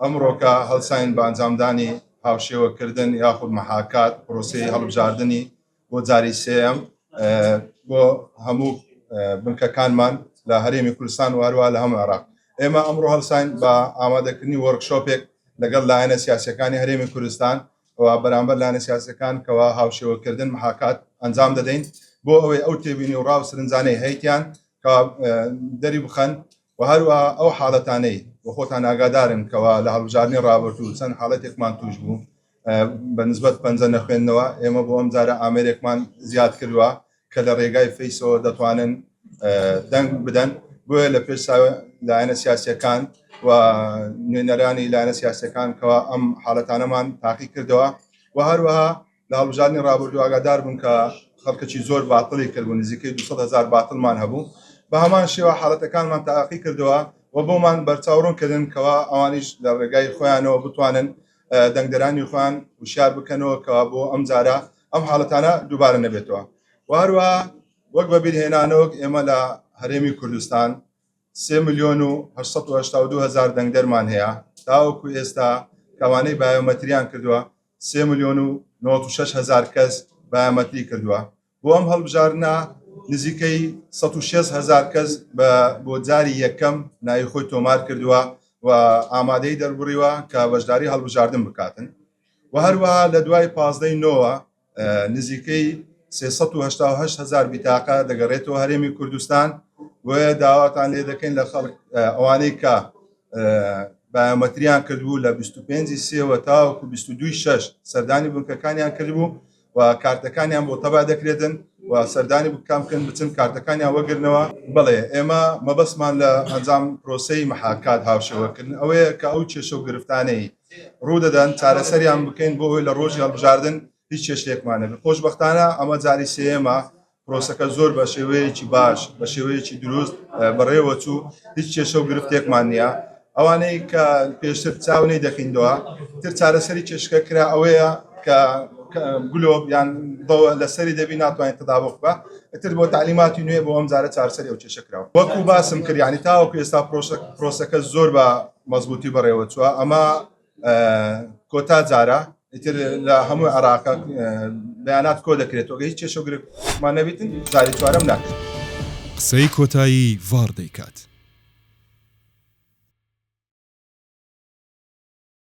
ئەمڕۆکە هەڵساین بە ئەنجامدانی هاوشێوەکردن یاخود مەحاکات پرۆسەی هەڵبژاردننی بۆ جاری سێەم بۆ هەموو بنکەکانمان لە هەرێمی کوردستان و هەروە لە هەموو عێراق. ئێمە ئەمڕۆ هەڵساین بە ئامادەکردنی وەرکشۆپێک لەگەڵ لایەنە سیاسەکانی هەرێمی کوردستان و بەرامبەر لایەنە سیاسەکان کەوا هاوشێوەکردن مەحاکات ئەنجام دەدەین بۆ ئەوەی ئەو تێبینی و ڕاو سرنجانەی هەیتیان کە دەری بخەن و هەروە ئەو حاڵەتانەی بۆ خۆتان ئاگادارن کەوا لە هەڵبژاردننی ڕابردوو چەند حاڵەتێکمان توش بوو بە نسبەت پەنجە نەخوێندنەوە ئێمە بۆ ئەم جارە ئامێرێکمان زیاد کردووە کە لە ڕێگای فەیسەوە دەتوانن دەنگ بدەن بۆیە لە پێش لایەنە سیاسیەکان و نوێنەرانی لایەنە سیاسەکان کەوا ئەم حاڵەتانەمان تاقی کردەوە و هەروەها لە هەڵبژاردننی ڕابردوو ئاگادار بوون کە خەڵکەی زۆر باتڵی کردبوو نزیکەی 200,000 باتڵمان هەبوو بە هەمان شێوە حاڵەتەکانمان تاقی کردەوە و بۆمان بەرچاوڕوون کەوا ئەوانیش لە ڕێگای خۆیانەوە بتوانن دەنگدەرانی خۆیان وشار بکەنەوە کەوا بۆ ئەم جارە ئەم حاڵەتانە دووبارە نەبێتەوە و هەروە وەک بەبیرهێنانەوەک ئێمە لە هەرێمی کوردستان 3,882,000 دەنگدەرمان هەیە تاوەکو ئێستا کەوانەی بایۆمەتریان کردووە 3,96,000 کەس بایۆمەتری کردووە بۆ ئەم هەڵبژاردنە نزیکەی 106,000 کەس بۆ جاری یەکەم ناوی خۆی تۆمار کردووە و ئامادەی دەربڕیوە کە بەشداری هەڵبژاردن بکاتن و هەروەها لە دوای 15 نۆوە نزیکەی 388,000 بیتاقە دەگەڕێتەوە هەرێمی کوردستان وە داواتان لێ دەکەین لە خەڵک ئەوانەی کە بایۆمەتریان کردبوو لە 25 سێوە تاوەکو 22/6 سەردانی بنکەکانیان کردبوو و کارتەکانیان بۆ تەبا دەکرێتن و سەردانی بکەمکن بچن کارتەکانیان وەگرنەوە بڵێ ئێمە مەبەستمان لە ئەنجام پرۆسەی مەحاکات هاوشێوەکردن ئەوەیە کە ئەو کێشە و گرفتانەی ڕوو دەدەن چارەسەریان بکەین بۆ ئەوەی لە ڕۆژی هەڵبژاردن هیچ کێشەیەکمان نەبێت. خۆشبەختانە ئەمە جاری سێەمە پرۆسەکە زۆر بە شێوەیەکی باش بە شێوەیەکی دروست بەڕێوە چوو هیچ کێشە و گرفتێکمان نییە ئەوانەی کە پێشتر چاونەی دەکەینەوە تر چارەسەری کێشەکە کرا ئەوەیە کە گلۆب یان لەسەری دەبی ناتوانین تەدابق بە ئەتر بۆ تعلیماتی نوێ بۆ ئەم جارە چارەسەری ئەو کێشە کراوە وەکو باسم کرد یعنی تاوەکو ئێستا پرۆسەکە زۆر بە مەزبوطی بەڕێوە چووە ئەمە کۆتا جارە ئیتر لە هەموو عێراقا بەیانات کۆ دەکرێتەوە هیچ کێشە و گرفتمان نەبیتن جاری چوارەم ناکرێت قسەی کۆتایی ڤار دەیکات.